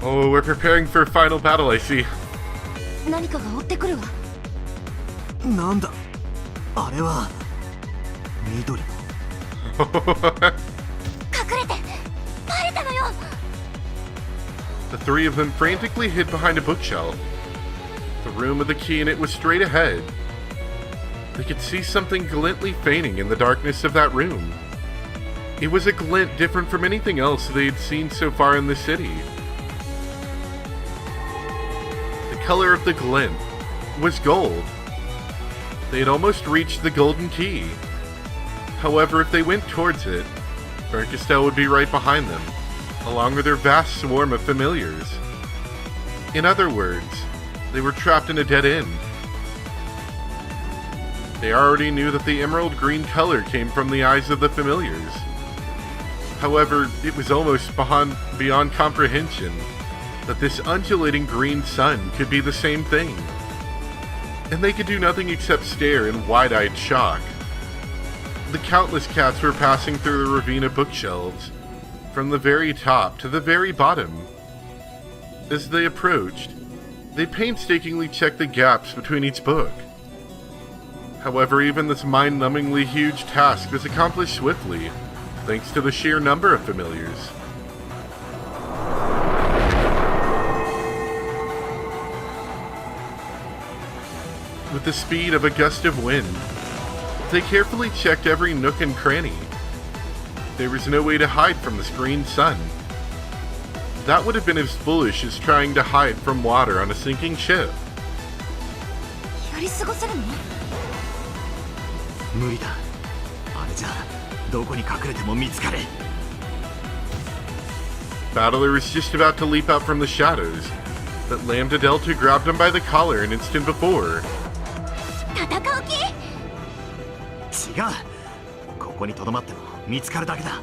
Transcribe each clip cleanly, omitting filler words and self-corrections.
Oh, we're preparing for a final battle, I see. 何かが追ってくるわ。なんだあれは。緑の。隠れて。バレたのよ。The three of them frantically hid behind a bookshelf. The room with the key in it was straight ahead. They could see something glintly fainting in the darkness of that room. It was a glint different from anything else they had seen so far in the city. The color of the glint was gold. They had almost reached the golden key. However, if they went towards it, Pt.2 would be right behind them, along with their vast swarm of familiars. In other words, they were trapped in a dead end. They already knew that the emerald green color came from the eyes of the familiars. However, it was almost beyond comprehension that this undulating green sun could be the same thing. And they could do nothing except stare in wide-eyed shock. The countless cats were passing through the ravine of bookshelves, from the very top to the very bottom. As they approached, they painstakingly checked the gaps between each book. However, even this mind-numbingly huge task was accomplished swiftly, thanks to the sheer number of familiars. With the speed of a gust of wind, they carefully checked every nook and cranny. There was no way to hide from this green sun. That would have been as foolish as trying to hide from water on a sinking ship. やり過ごせるの？無理だ。あれじゃどこに隠れても見つかる。Battler was just about to leap out from the shadows, but Lambda Delta grabbed him by the collar an instant before. 戦う気？違う。ここに留まっても見つかるだけだ。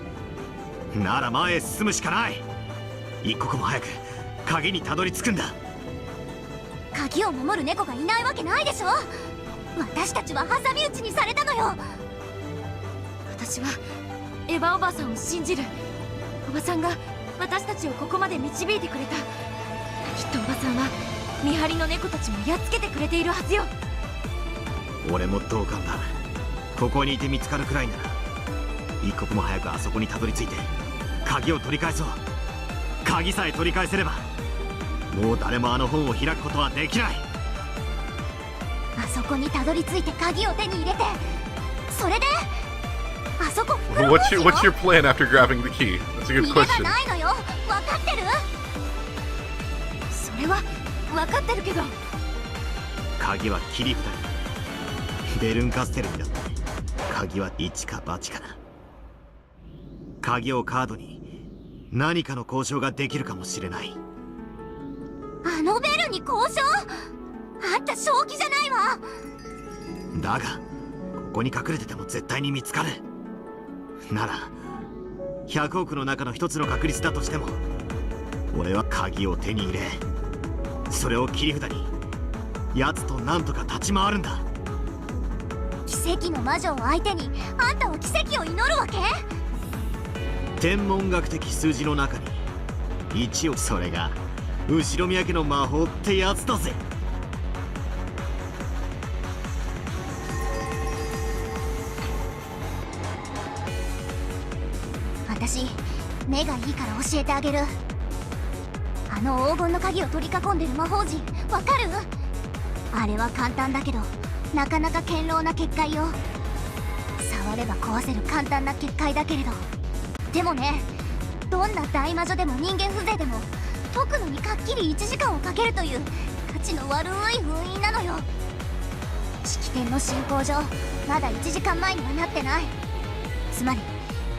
なら前へ進むしかない。一刻も早く鍵にたどり着くんだ。鍵を守る猫がいないわけないでしょ。私たちは挟み撃ちにされたのよ。私はエヴァおばさんを信じる。おばさんが私たちをここまで導いてくれた。きっとおばさんは見張りの猫たちもやっつけてくれているはずよ。俺も同感だ。ここにいて見つかるくらいなら一刻も早くあそこにたどり着いて鍵を取り返そう。鍵さえ取り返せればもう誰もあの本を開くことはできない。あそこにたどり着いて鍵を手に入れて、それであそこ袋小路よ。 What's your plan after grabbing the key? That's a good 逃げ question. がないのよ。分かってる？それは分かってるけど。鍵は切り札にベルンカステルにだって鍵は一か八かな。鍵をカードに何かの交渉ができるかもしれない。あのベルに交渉？あんた正気じゃないわ。だがここに隠れてても絶対に見つかる。なら100億の中の一つの確率だとしても俺は鍵を手に入れ、それを切り札に奴となんとか立ち回るんだ。奇跡の魔女を相手にあんたは奇跡を祈るわけ？天文学的数字の中に1億、それが後ろ宮家の魔法ってやつだぜ。私目がいいから教えてあげる。あの黄金の鍵を取り囲んでる魔法陣わかる？あれは簡単だけどなかなか堅牢な結界よ。触れば壊せる簡単な結界だけれど、でもね、どんな大魔女でも人間風情でも解くのにかっきり1時間をかけるという価値の悪い封印なのよ。式典の進行上まだ1時間前にはなってない。つまり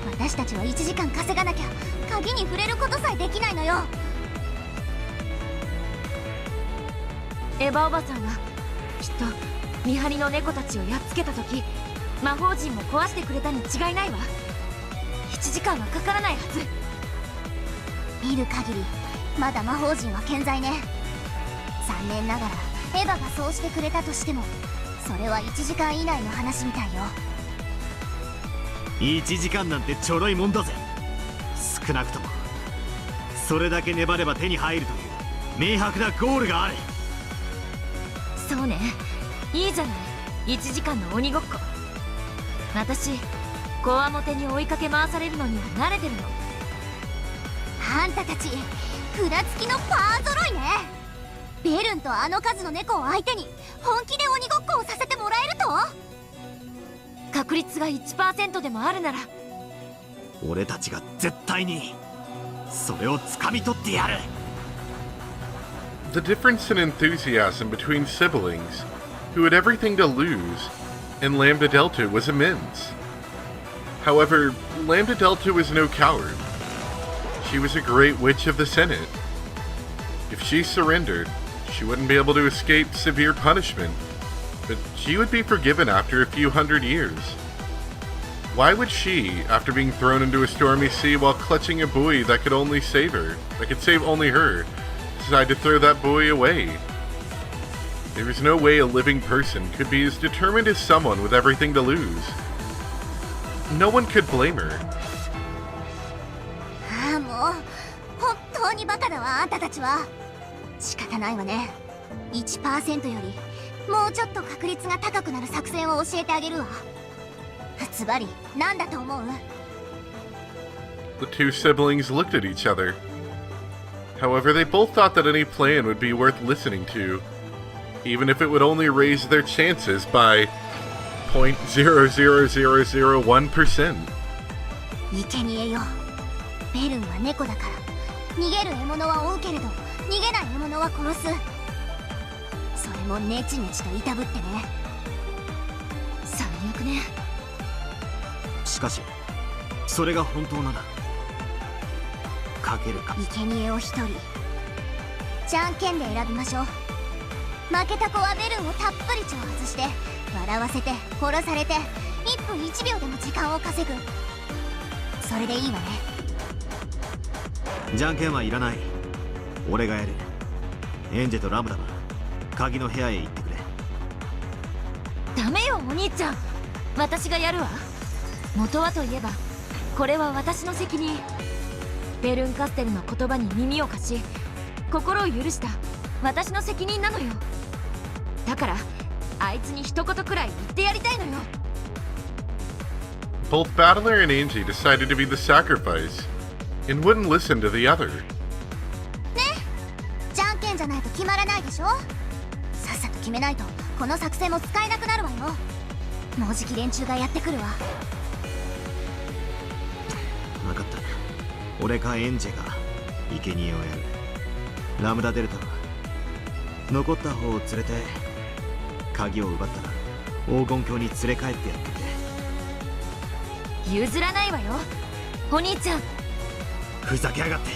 私たちは1時間稼がなきゃ鍵に触れることさえできないのよ。エヴァおばさんはきっと見張りの猫たちをやっつけた時魔法陣も壊してくれたに違いないわ。1時間はかからないはず。見る限りまだ魔法陣は健在ね。残念ながらエヴァがそうしてくれたとしてもそれは1時間以内の話みたいよ。1時間なんてちょろいもんだぜ。少なくともそれだけ粘れば手に入るという明白なゴールがある。そうね、いいじゃない、1時間の鬼ごっこ。私こわもてに追いかけ回されるのには慣れてるの。あんたたち札付きのパー揃いね。ベルンとあの数の猫を相手に本気で鬼ごっこをさせてもらえると。確率が 1% でもあるなら俺たちが絶対にそれを掴み取ってやる。 The difference in enthusiasm between siblings, who had everything to lose, and Lambda Delta was immense. However, Lambda Delta was no coward. She was a great witch of the Senate. If she surrendered, she wouldn't be able to escape severe punishment, but she would be forgiven after a few hundred years. Why would she, after being thrown into a stormy sea while clutching a buoy that could only save her, that could save only her, decide to throw that buoy away? There was no way a living person could be as determined as someone with everything to lose. No one could blame her. ああ、もう本当にバカだわ、あんたたちは。仕方ないわね。1% よりもうちょっと確率が高くなる作戦を教えてあげるわ。ズバリ何だと思う？ The two siblings looked at each other. However, they both thought that any plan would be worth listening to, even if it would only raise their chances by 0.00001%. 生贄よ。ベルンは猫だから逃げる獲物は追うけれど逃げない獲物は殺す。それもネチネチといたぶってね。最悪ね。しかしそれが本当ならかけるか。生贄を一人じゃんけんで選びましょう。負けた子はベルンをたっぷり血を外して笑わせて殺されて1分1秒でも時間を稼ぐ。それでいいわね。じゃんけんはいらない。俺がやる。エンジェとラムダは鍵の部屋へ行ってくれ。ダメよお兄ちゃん、私がやるわ。元はといえばこれは私の責任。ベルンカステルの言葉に耳を貸し心を許した私の責任なのよ。だからあいつに一言くらい言ってやりたいのよ。 Both Battler and Angie decided to be the sacrifice and wouldn't listen to the other. ね、じゃんけんじゃないと決まらないでしょ。さっさと決めないとこの作戦も使えなくなるわよ。もうじき連中がやってくるわ。分かった。俺かエンジェが生贄をやる。ラムダデルタは残った方を連れて鍵を奪ったら黄金鏡に連れ帰ってやってくれ。譲らないわよお兄ちゃん。ふざけやがって。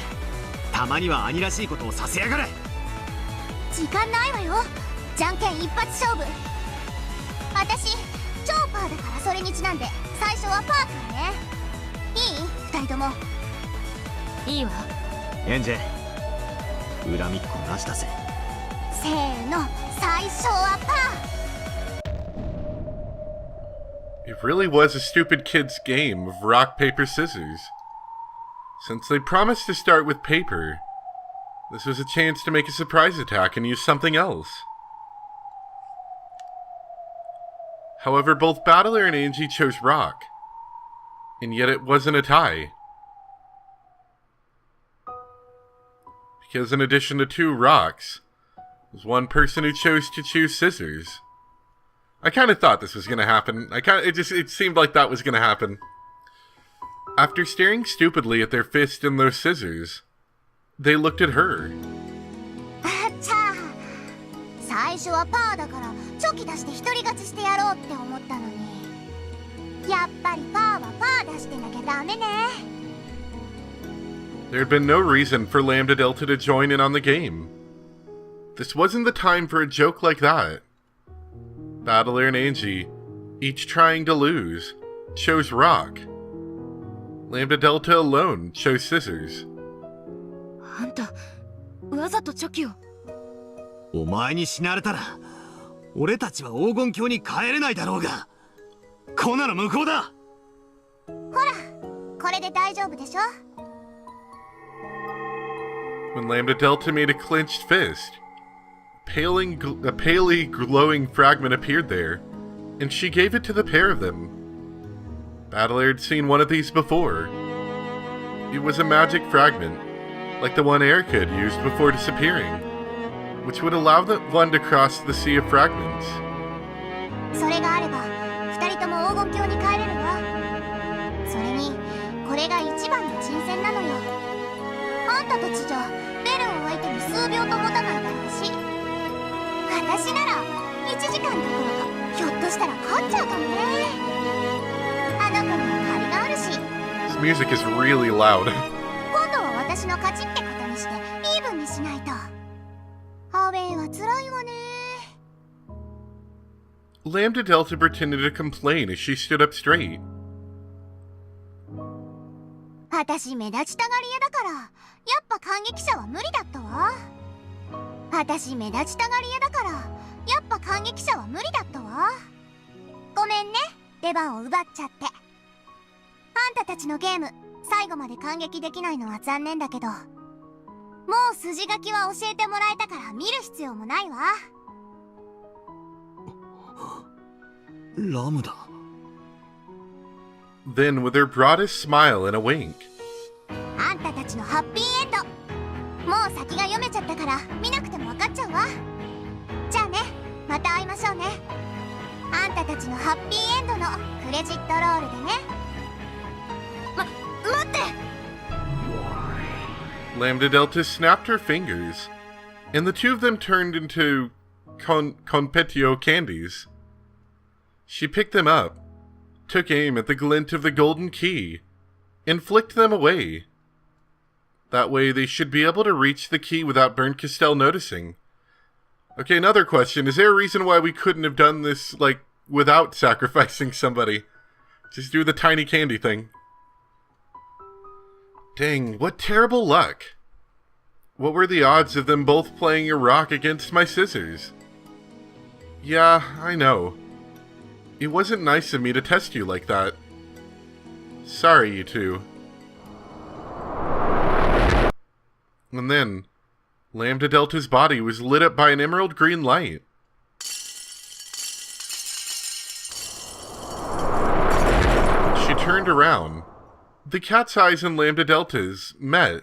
たまには兄らしいことをさせやがれ。時間ないわよ。じゃんけん一発勝負。私超パーだからそれにちなんで最初はパーからね。いい？二人とも。いいわ。エンジェ恨みっこなしだぜ。せーの、最初はパー。 It really was a stupid kid's game of rock, paper, scissors. Since they promised to start with paper, this was a chance to make a surprise attack and use something else. However, both Battler and Angie chose rock, and yet it wasn't a tie. Because in addition to two rocks, there's one person who chose to choose scissors. I kind of thought this was going to happen. It seemed like that was going to happen. After staring stupidly at their fist and those scissors, they looked at her. あっちゃー。最初はパーだからチョキ出して一人勝ちしてやろうって思ったのに、やっぱりパーはパー出してなきゃダメね。 There had been no reason for Lambda Delta to join in on the game. This wasn't the time for a joke like that. Battler and Angie, each trying to lose, chose rock. Lambda Delta alone chose scissors. あんたわざとチョキを。お前に死なれたら俺たちは黄金鏡に帰れないだろうが。こんなの無効だ。ほら、これで大丈夫でしょ。when Lambda Delta made a clenched fist. A palely glowing fragment appeared there, and she gave it to the pair of them. Battler had seen one of these before. It was a magic fragment, like the one Erica had used before disappearing, which would allow the one to cross the sea of fragments. それがあれば2人とも黄金鏡に帰れるわ。それにこれが一番の珍戦なのよ。あんたたちじゃベルを相手に数秒と持たないだろうし、私なら1時間どころかひょっとしたら勝っちゃうかもね。あの子には借りがあるし。 This music is really loud. 今度は私の勝ちってことにしてイーブンにしないと。アウェイは辛いわね。 Lambda Delta pretended to complain as she stood up straight. 私目立ちたがり屋だからやっぱ感激者は無理だったわ。私目立ちたがり屋だからやっぱ感激者は無理だったわ。ごめんね、出番を奪っちゃって。あんたたちのゲーム最後まで感激できないのは残念だけど、もう筋書きは教えてもらえたから見る必要もないわ。ラムだ。 Then, with her broadest smile and a wink, あんたたちのハッピーエンドもう先が読めちゃったから見なくても分かっちゃうわ。じゃあね、また会いましょうね。あんたたちのハッピーエンドのクレジットロールでね。待って。 Lambda Delta snapped her fingers, and the two of them turned into Pt.2 candies. She picked them up, took aim at the glint of the golden key, and flicked them away. That way they should be able to reach the key without Bernd Castell noticing. Okay, another question. Is there a reason why we couldn't have done this, like, without sacrificing somebody? Just do the tiny candy thing. Dang, what terrible luck. What were the odds of them both playing a rock against my scissors? Yeah, I know. It wasn't nice of me to test you like that. Sorry, you two. And then, Lambda Delta's body was lit up by an emerald green light. She turned around. The cat's eyes and Lambda Delta's met.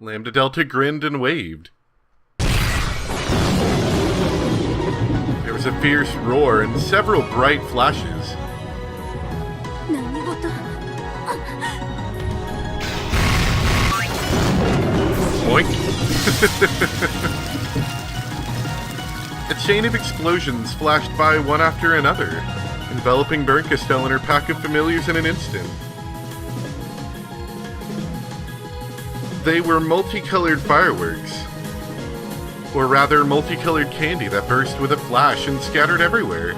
Lambda Delta grinned and waved. There was a fierce roar and several bright flashes. Boink! A chain of explosions flashed by one after another, enveloping Bernd Castell and her pack of familiars in an instant. They were multicolored fireworks. Or rather, multicolored candy that burst with a flash and scattered everywhere.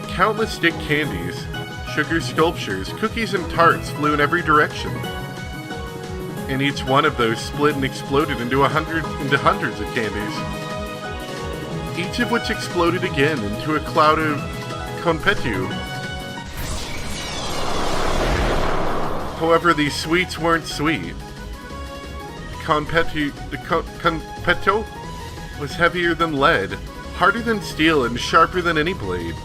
Countless stick candies, sugar sculptures, cookies, and tarts flew in every direction. And each one of those split and exploded into hundreds of candies. Each of which exploded again into a cloud of Pt.2. However, these sweets weren't sweet. Pt.2 was heavier than lead, harder than steel, and sharper than any blade.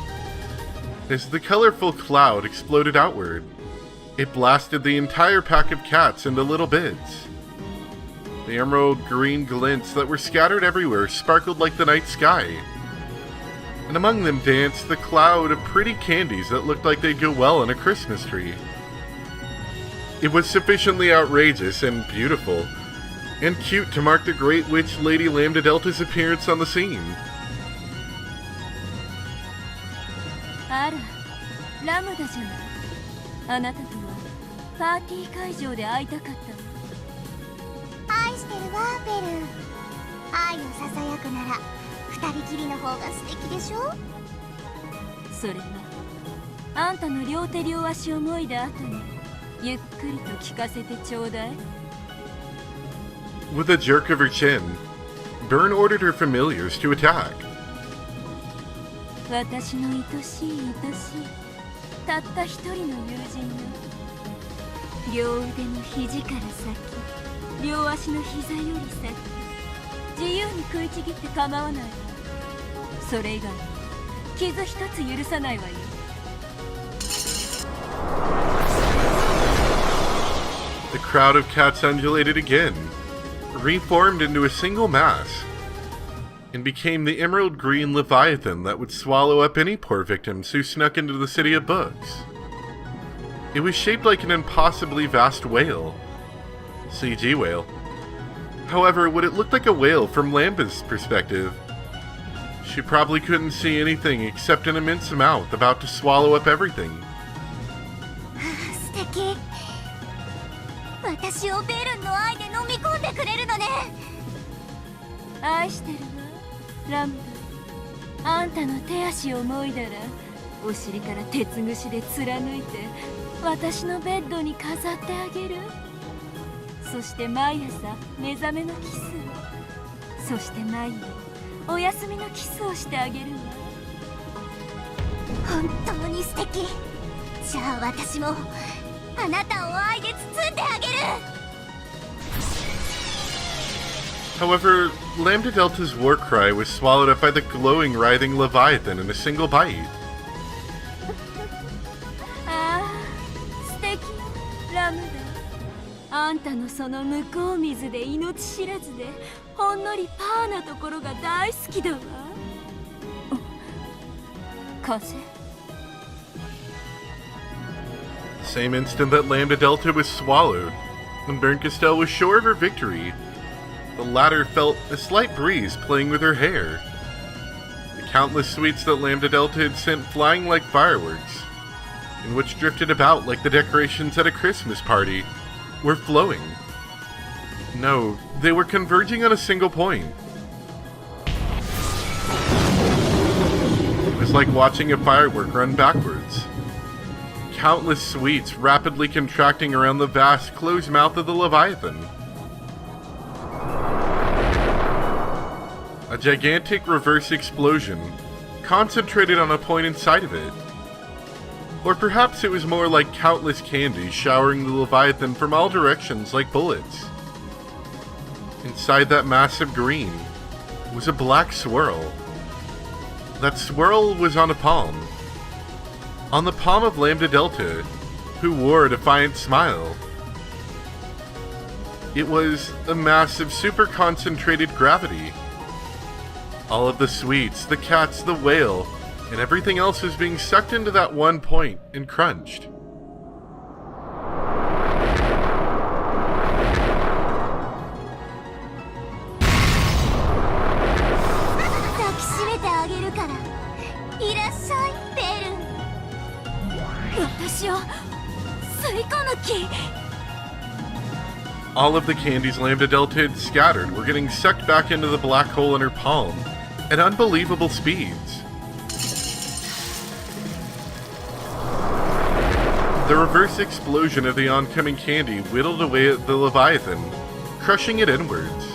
As the colorful cloud exploded outward, it blasted the entire pack of cats into little bits. The emerald green glints that were scattered everywhere sparkled like the night sky. And among them danced the cloud of pretty candies that looked like they'd go well on a Christmas tree. It was sufficiently outrageous and beautiful, and cute to mark the great witch Lady Lambda Delta's appearance on the scene. あら、ラムダじゃない。あなたとはパーティー会場で会いたかったわ。愛してるわ、ベル。愛をささやくなら二人きりの方が素敵でしょ。それはあんたの両手両足をもいだ後にゆっくりと聞かせてちょうだい。 With a jerk of her chin, Byrne ordered her familiars to attack. 私の愛しい愛しいたった一人の友人よ。両腕の肘から先両足の膝より先自由に食いちぎって構わないわ。それ以外に傷一つ許さないわよ。The crowd of cats undulated again, reformed into a single mass, and became the emerald green leviathan that would swallow up any poor victims who snuck into the city of books. It was shaped like an impossibly vast whale. CG whale. However, what it looked like a whale from Lamba's perspective. She probably couldn't see anything except an immense mouth about to swallow up everything. 素敵。私をベルンの愛で飲み込んでくれるのね。愛してるわラムダ。あんたの手足をもいだらお尻から鉄串で貫いて私のベッドに飾ってあげる。そして毎朝目覚めのキスを、そして毎夜お休みのキスをしてあげるわ。本当に素敵。じゃあ私もあなたを愛で包んであげる。 However, Lambda Delta's war cry was swallowed up by the glowing, writhing Leviathan in a single bite. ああ素敵ラムダ。あんたのその向こう水で命知らずでほんのりパーなところが大好きだわ。風 Same instant that Lambda Delta was swallowed, when Berncastel was sure of her victory, the latter felt a slight breeze playing with her hair. The countless sweets that Lambda Delta had sent flying like fireworks, and which drifted about like the decorations at a Christmas party, were flowing. No, they were converging on a single point. It was like watching a firework run backwards. Countless sweets rapidly contracting around the vast, closed mouth of the Leviathan. A gigantic reverse explosion, concentrated on a point inside of it. Or perhaps it was more like countless candies showering the Leviathan from all directions like bullets. Inside that massive green was a black swirl. That swirl was on a palm. On the palm of Lambda Delta, who wore a defiant smile. It was a massive, super concentrated gravity. All of the sweets, the cats, the whale, and everything else was being sucked into that one point and crunched. All of the candies Lambda Delta had scattered were getting sucked back into the black hole in her palm at unbelievable speeds. The reverse explosion of the oncoming candy whittled away at the Leviathan, crushing it inwards.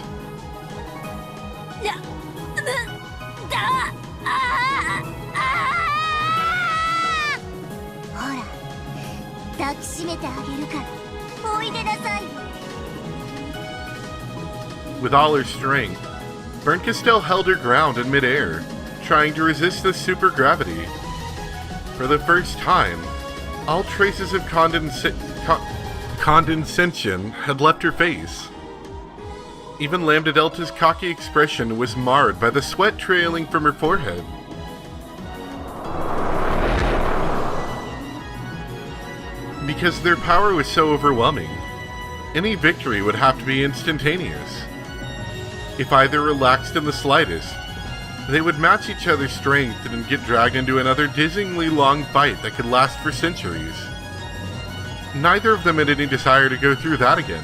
With all her strength, Berncastel held her ground in midair, trying to resist the super gravity. For the first time, all traces of condescension had left her face. Even Lambda Delta's cocky expression was marred by the sweat trailing from her forehead. Because their power was so overwhelming, any victory would have to be instantaneous. If either relaxed in the slightest, they would match each other's strength and get dragged into another dizzyingly long fight that could last for centuries. Neither of them had any desire to go through that again.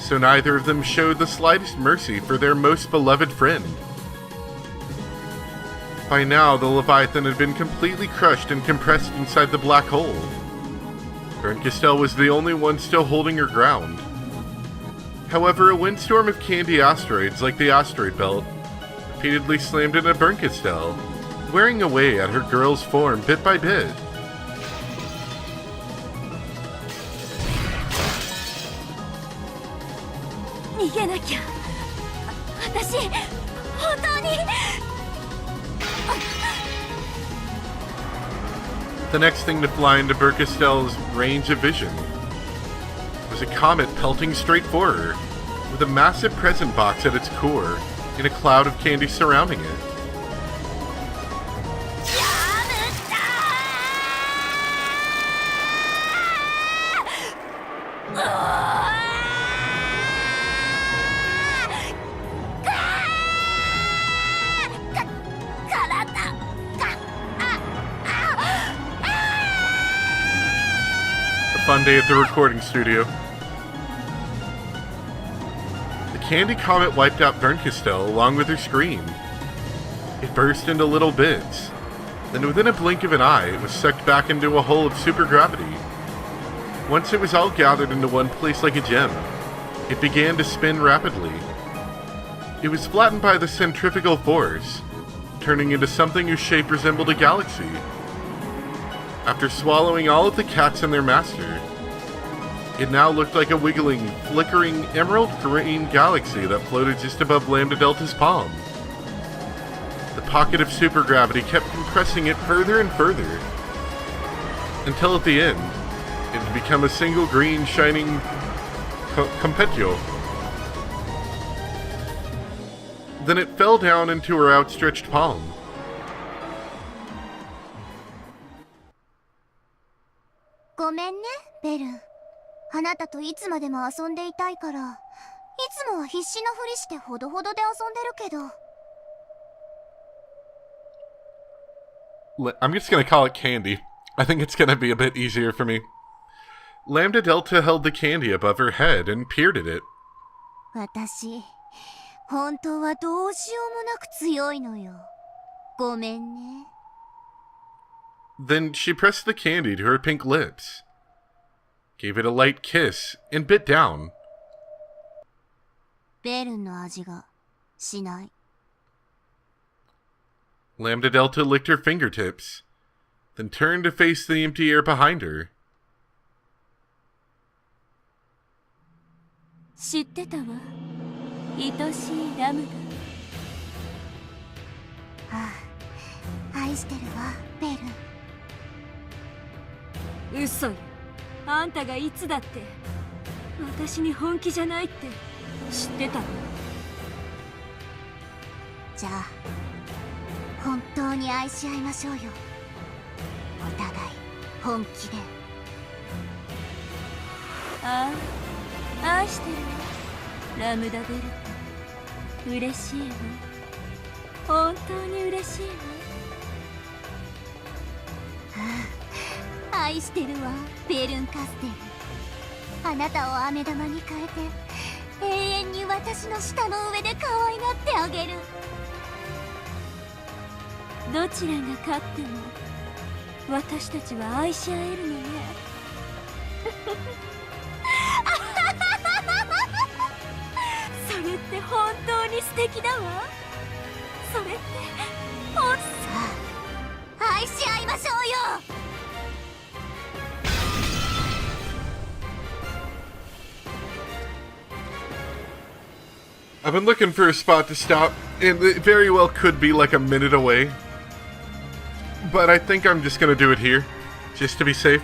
So neither of them showed the slightest mercy for their most beloved friend. By now, the Leviathan had been completely crushed and compressed inside the black hole. Berncastel was the only one still holding her ground. However, a windstorm of candy asteroids like the asteroid belt repeatedly slammed into Berncastel, wearing away at her girl's form bit by bit. 逃げなきゃ。私本当に。 The next thing to fly into Burkestel's range of vision was a comet pelting straight for her, with a massive present box at its core, in a cloud of candy surrounding it. A fun day at the recording studio. The candy comet wiped out Bernkastel along with her screen. It burst into little bits. Then within a blink of an eye, it was sucked back into a hole of supergravity. Once it was all gathered into one place like a gem, it began to spin rapidly. It was flattened by the centrifugal force, turning into something whose shape resembled a galaxy. After swallowing all of the cats and their master, it now looked like a wiggling, flickering, emerald green galaxy that floated just above Lambda Delta's palm. The pocket of supergravity kept compressing it further and further, until at the end, it had become a single green, shining competio. Then it fell down into her outstretched palm. ごめんね、ベル。あなたといつまでも遊んでいたいから、いつもは必死のふりしてほどほどで遊んでるけど。I'm just gonna call it candy. I think it's gonna be a bit easier for me. Lambda Delta held the candy above her head and peered at it. 私、本当はどうしようもなく強いのよ。ごめんね。 Then she pressed the candy to her pink lips, gave it a light kiss, and bit down. ベルの味がしない。 Lambda Delta licked her fingertips, then turned to face the empty air behind her. 知ってたわ、愛しいラムダ。ああ、愛してるわ、ベル。 嘘よ。あんたがいつだって私に本気じゃないって知ってたの。じゃあ本当に愛し合いましょうよ。お互い本気で。ああ、愛してるわ、ラムダベルト。嬉しいわ、本当に嬉しいわ。愛してるわ、ベルンカステル。あなたを飴玉に変えて永遠に私の舌の上で可愛がってあげる。どちらが勝っても私たちは愛し合えるのね。それって本当に素敵だわ。それってさあ、愛し合いましょうよ。 I've been looking for a spot to stop, and it very well could be like a minute away. But I think I'm just gonna do it here, just to be safe.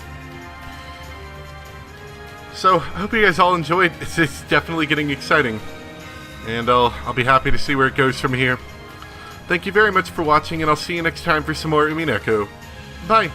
So, I hope you guys all enjoyed. It's definitely getting exciting. And I'll be happy to see where it goes from here. Thank you very much for watching, and I'll see you next time for some more Umineko. Bye!